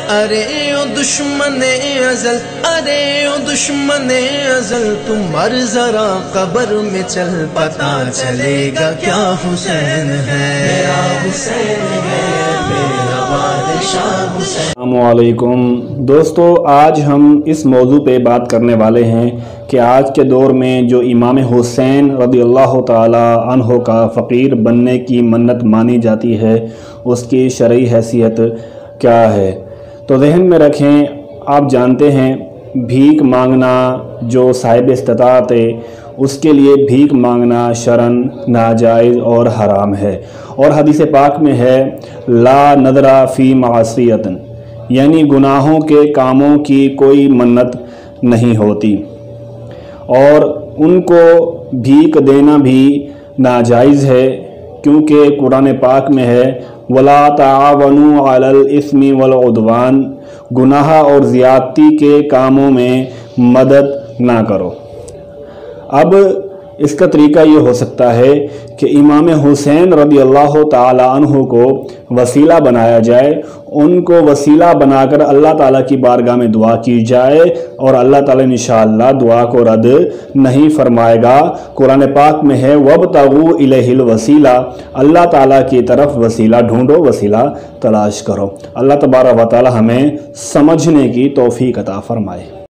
ارے او دشمن ازل، ارے او دشمن ازل، تم مر ذرا قبر میں چل، پتا چلے گا کیا حسین ہے، میرا حسین ہے، میرا بادشاہ حسین۔ السلام علیکم دوستو، آج ہم اس موضوع پہ بات کرنے والے ہیں کہ آج کے دور میں جو امام حسین رضی اللہ تعالی عنہ کا فقیر بننے کی منت مانی جاتی ہے، اس کی شرعی حیثیت کیا ہے۔ تو ذہن میں رکھیں، آپ جانتے ہیں بھیک مانگنا جو صاحب استطاعت ہے اس کے لیے بھیک مانگنا شرعاً ناجائز اور حرام ہے، اور حدیث پاک میں ہے لا نذر فی معصیۃ، یعنی گناہوں کے کاموں کی کوئی منت نہیں ہوتی، اور ان کو بھیک دینا بھی ناجائز ہے، کیونکہ قرآن پاک میں ہے وَلَا تَعَاوَنُوا عَلَى الْإِثْمِ وَالْعُدْوَانِ، گناہ اور زیادتی کے کاموں میں مدد نہ کرو۔ اب اس کا طریقہ یہ ہو سکتا ہے کہ امام حسین رضی اللہ تعالی عنہ کو وسیلہ بنایا جائے، ان کو وسیلہ بنا کر اللہ تعالیٰ کی بارگاہ میں دعا کی جائے، اور اللہ تعالیٰ انشاءاللہ دعا کو رد نہیں فرمائے گا۔ قرآن پاک میں ہے وَابْتَغُوا إِلَيْهِ الْوَسِيلَةَ، اللہ تعالیٰ کی طرف وسیلہ ڈھونڈو، وسیلہ تلاش کرو۔ اللہ تبارک و تعالیٰ ہمیں سمجھنے کی توفیق عطا فرمائے۔